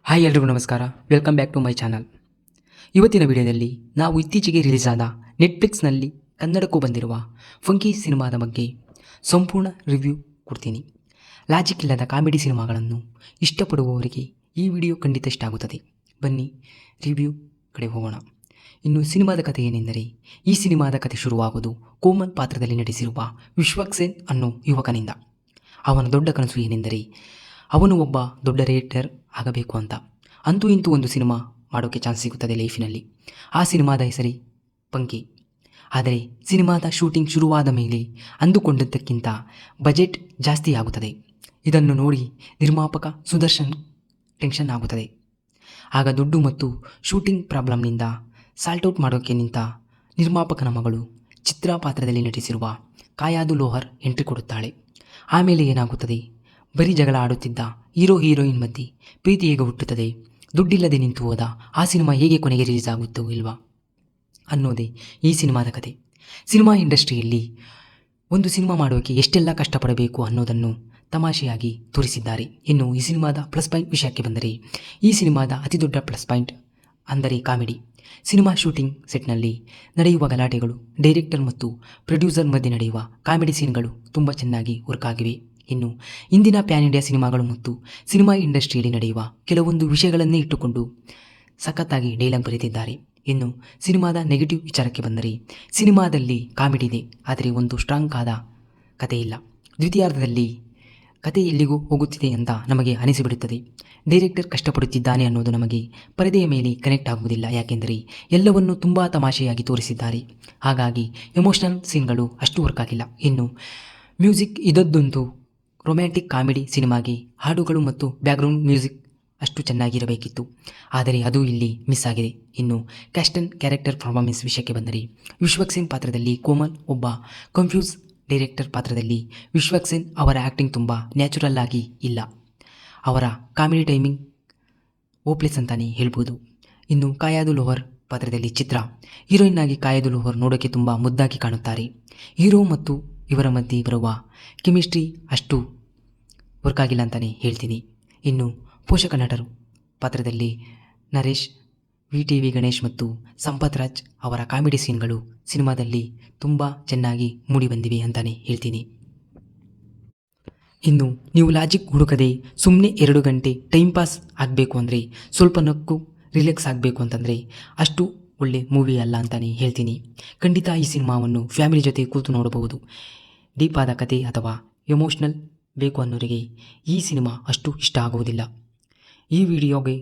Hi ಎಲ್ರಿಗೂ ನಮಸ್ಕಾರ, welcome back to my channel. ಇವತ್ತಿನ ವಿಡಿಯೋದಲ್ಲಿ ನಾವು ಇತ್ತೀಚೆಗೆ ರಿಲೀಸ್ ಆದ ನೆಟ್ಫ್ಲಿಕ್ಸ್ನಲ್ಲಿ ಕನ್ನಡಕ್ಕೂ ಬಂದಿರುವ ಫಂಕಿ ಸಿನಿಮಾದ ಬಗ್ಗೆ ಸಂಪೂರ್ಣ ರಿವ್ಯೂ ಕೊಡ್ತೀನಿ. ಲಾಜಿಕ್ ಇಲ್ಲದ ಕಾಮಿಡಿ ಸಿನಿಮಾಗಳನ್ನು ಇಷ್ಟಪಡುವವರಿಗೆ ಈ ವಿಡಿಯೋ ಖಂಡಿತ ಇಷ್ಟ ಆಗುತ್ತದೆ. ಬನ್ನಿ ರಿವ್ಯೂ ಕಡೆ ಹೋಗೋಣ. ಇನ್ನು ಸಿನಿಮಾದ ಕಥೆ ಏನೆಂದರೆ, ಈ ಸಿನಿಮಾದ ಕಥೆ ಶುರುವಾಗುವುದು ಕೋಮಲ್ ಪಾತ್ರದಲ್ಲಿ ನಟಿಸಿರುವ ವಿಶ್ವಕ್ಸೇನ್ ಅನ್ನೋ ಯುವಕನಿಂದ. ಅವನ ದೊಡ್ಡ ಕನಸು ಏನೆಂದರೆ ಅವನು ಒಬ್ಬ ದೊಡ್ಡ ರೈಟರ್ ಆಗಬೇಕು ಅಂತ. ಅಂತೂ ಇಂತೂ ಒಂದು ಸಿನಿಮಾ ಮಾಡೋಕ್ಕೆ ಚಾನ್ಸ್ ಸಿಗುತ್ತದೆ ಲೈಫಿನಲ್ಲಿ. ಆ ಸಿನಿಮಾದ ಹೆಸರೇ ಪಂಕಿ. ಆದರೆ ಸಿನಿಮಾದ ಶೂಟಿಂಗ್ ಶುರುವಾದ ಮೇಲೆ ಅಂದುಕೊಂಡದ್ದಕ್ಕಿಂತ ಬಜೆಟ್ ಜಾಸ್ತಿ ಆಗುತ್ತದೆ. ಇದನ್ನು ನೋಡಿ ನಿರ್ಮಾಪಕ ಸುದರ್ಶನ್ ಟೆನ್ಷನ್ ಆಗುತ್ತದೆ. ಆಗ ದುಡ್ಡು ಮತ್ತು ಶೂಟಿಂಗ್ ಪ್ರಾಬ್ಲಮ್ನಿಂದ ಸಾಲ್ಟೌಟ್ ಮಾಡೋಕ್ಕೆ ನಿಂತ ನಿರ್ಮಾಪಕನ ಮಗಳು ಚಿತ್ರಾ ಪಾತ್ರದಲ್ಲಿ ನಟಿಸಿರುವ ಕಾಯಾದು ಲೋಹರ್ ಎಂಟ್ರಿ ಕೊಡುತ್ತಾಳೆ. ಆಮೇಲೆ ಏನಾಗುತ್ತದೆ? ಬರೀ ಜಗಳ ಆಡುತ್ತಿದ್ದ ಹೀರೋ ಹೀರೋಯಿನ್ ಮಧ್ಯೆ ಪ್ರೀತಿ ಹೇಗೆ ಹುಟ್ಟುತ್ತದೆ? ದುಡ್ಡಿಲ್ಲದೆ ನಿಂತು ಹೋದ ಆ ಸಿನಿಮಾ ಹೇಗೆ ಕೊನೆಗೆ ರಿಲೀಸ್ ಆಗುತ್ತೋ ಇಲ್ವಾ ಅನ್ನೋದೇ ಈ ಸಿನಿಮಾದ ಕತೆ. ಸಿನಿಮಾ ಇಂಡಸ್ಟ್ರಿಯಲ್ಲಿ ಒಂದು ಸಿನಿಮಾ ಮಾಡೋಕ್ಕೆ ಎಷ್ಟೆಲ್ಲ ಕಷ್ಟಪಡಬೇಕು ಅನ್ನೋದನ್ನು ತಮಾಷೆಯಾಗಿ ತೋರಿಸಿದ್ದಾರೆ. ಇನ್ನು ಈ ಸಿನಿಮಾದ ಪ್ಲಸ್ ಪಾಯಿಂಟ್ ವಿಷಯಕ್ಕೆ ಬಂದರೆ, ಈ ಸಿನಿಮಾದ ಅತಿ ದೊಡ್ಡ ಪ್ಲಸ್ ಪಾಯಿಂಟ್ ಅಂದರೆ ಕಾಮಿಡಿ. ಸಿನಿಮಾ ಶೂಟಿಂಗ್ ಸೆಟ್ನಲ್ಲಿ ನಡೆಯುವ ಗಲಾಟೆಗಳು, ಡೈರೆಕ್ಟರ್ ಮತ್ತು ಪ್ರೊಡ್ಯೂಸರ್ ಮಧ್ಯೆ ನಡೆಯುವ ಕಾಮಿಡಿ ಸೀನ್ಗಳು ತುಂಬ ಚೆನ್ನಾಗಿ ವರ್ಕ್ ಆಗಿವೆ. ಇನ್ನು ಇಂದಿನ ಪ್ಯಾನ್ ಇಂಡಿಯಾ ಸಿನಿಮಾಗಳು ಮತ್ತು ಸಿನಿಮಾ ಇಂಡಸ್ಟ್ರಿಯಲ್ಲಿ ನಡೆಯುವ ಕೆಲವೊಂದು ವಿಷಯಗಳನ್ನೇ ಇಟ್ಟುಕೊಂಡು ಸಖತ್ತಾಗಿ ಡೈಲಾಗ್ ಬರೆದಿದ್ದಾರೆ. ಇನ್ನು ಸಿನಿಮಾದ ನೆಗೆಟಿವ್ ವಿಚಾರಕ್ಕೆ ಬಂದರೆ, ಸಿನಿಮಾದಲ್ಲಿ ಕಾಮಿಡಿ ಇದೆ, ಆದರೆ ಒಂದು ಸ್ಟ್ರಾಂಗ್ ಆದ ಕತೆ ಇಲ್ಲ. ದ್ವಿತೀಯಾರ್ಧದಲ್ಲಿ ಕತೆ ಎಲ್ಲಿಗೂ ಹೋಗುತ್ತಿದೆ ಅಂತ ನಮಗೆ ಅನಿಸಿಬಿಡುತ್ತದೆ. ಡೈರೆಕ್ಟರ್ ಕಷ್ಟಪಡುತ್ತಿದ್ದಾನೆ ಅನ್ನೋದು ನಮಗೆ ಪರದೆಯ ಮೇಲೆ ಕನೆಕ್ಟ್ ಆಗುವುದಿಲ್ಲ, ಯಾಕೆಂದರೆ ಎಲ್ಲವನ್ನು ತುಂಬ ತಮಾಷೆಯಾಗಿ ತೋರಿಸಿದ್ದಾರೆ. ಹಾಗಾಗಿ ಎಮೋಷನಲ್ ಸೀನ್ಗಳು ಅಷ್ಟು ವರ್ಕ್ ಆಗಿಲ್ಲ. ಇನ್ನು ಮ್ಯೂಸಿಕ್ ಇದೊಂದು ರೊಮ್ಯಾಂಟಿಕ್ ಕಾಮಿಡಿ ಸಿನಿಮಾಗೆ ಹಾಡುಗಳು ಮತ್ತು ಬ್ಯಾಕ್ಗ್ರೌಂಡ್ ಮ್ಯೂಸಿಕ್ ಅಷ್ಟು ಚೆನ್ನಾಗಿರಬೇಕಿತ್ತು, ಆದರೆ ಅದು ಇಲ್ಲಿ ಮಿಸ್ ಆಗಿದೆ. ಇನ್ನು ಕ್ಯಾಸ್ಟ್ ಅಂಡ್ ಕ್ಯಾರೆಕ್ಟರ್ ಪರ್ಫಾರ್ಮೆನ್ಸ್ ವಿಷಯಕ್ಕೆ ಬಂದರೆ, ವಿಶ್ವಕ್ಸೇನ್ ಪಾತ್ರದಲ್ಲಿ ಕೋಮಲ್ ಒಬ್ಬ ಕನ್ಫ್ಯೂಸ್, ಡೈರೆಕ್ಟರ್ ಪಾತ್ರದಲ್ಲಿ ವಿಶ್ವಕ್ಸೇನ್ ಅವರ ಆ್ಯಕ್ಟಿಂಗ್ ತುಂಬ ನ್ಯಾಚುರಲ್ ಆಗಿ ಇಲ್ಲ. ಅವರ ಕಾಮಿಡಿ ಟೈಮಿಂಗ್ ಓಪ್ಲೆಸ್ ಅಂತಲೇ ಹೇಳ್ಬೋದು. ಇನ್ನು ಕಾಯಾದು ಲೋಹರ್ ಪಾತ್ರದಲ್ಲಿ ಚಿತ್ರಾ, ಹೀರೋಯಿನ್ ಆಗಿ ಕಾಯಾದು ಲೋಹರ್ ನೋಡೋಕ್ಕೆ ತುಂಬ ಮುದ್ದಾಗಿ ಕಾಣುತ್ತಾರೆ. ಹೀರೋ ಮತ್ತು ಇವರ ಮಧ್ಯೆ ಬರುವ ಕೆಮಿಸ್ಟ್ರಿ ಅಷ್ಟು ವರ್ಕ್ ಆಗಿಲ್ಲ ಅಂತಲೇ ಹೇಳ್ತೀನಿ. ಇನ್ನು ಪೋಷಕ ನಟರು ಪಾತ್ರದಲ್ಲಿ ನರೇಶ್, VTV ಗಣೇಶ್ ಮತ್ತು ಸಂಪತ್ ರಾಜ್ ಅವರ ಕಾಮಿಡಿ ಸೀನ್ಗಳು ಸಿನಿಮಾದಲ್ಲಿ ತುಂಬ ಚೆನ್ನಾಗಿ ಮೂಡಿಬಂದಿವೆ ಅಂತಲೇ ಹೇಳ್ತೀನಿ. ಇನ್ನು ನೀವು ಲಾಜಿಕ್ ಹುಡುಕದೆ ಸುಮ್ಮನೆ 2 ಗಂಟೆ ಟೈಮ್ ಪಾಸ್ ಆಗಬೇಕು ಅಂದರೆ, ಸ್ವಲ್ಪ ನಕ್ಕು ರಿಲ್ಯಾಕ್ಸ್ ಆಗಬೇಕು ಅಂತಂದರೆ ಅಷ್ಟು ಒಳ್ಳೆ ಮೂವಿ ಅಲ್ಲ ಅಂತಲೇ ಹೇಳ್ತೀನಿ. ಖಂಡಿತ ಈ ಸಿನಿಮಾವನ್ನು ಫ್ಯಾಮಿಲಿ ಜೊತೆ ಕೂತು ನೋಡಬಹುದು. ಡೀಪ್ ಆದ ಕತೆ ಅಥವಾ ಎಮೋಷ್ನಲ್ ಬೇಕು ಅನ್ನೋರಿಗೆ ಈ ಸಿನಿಮಾ ಅಷ್ಟು ಇಷ್ಟ ಆಗುವುದಿಲ್ಲ. ಈ ವಿಡಿಯೋಗೆ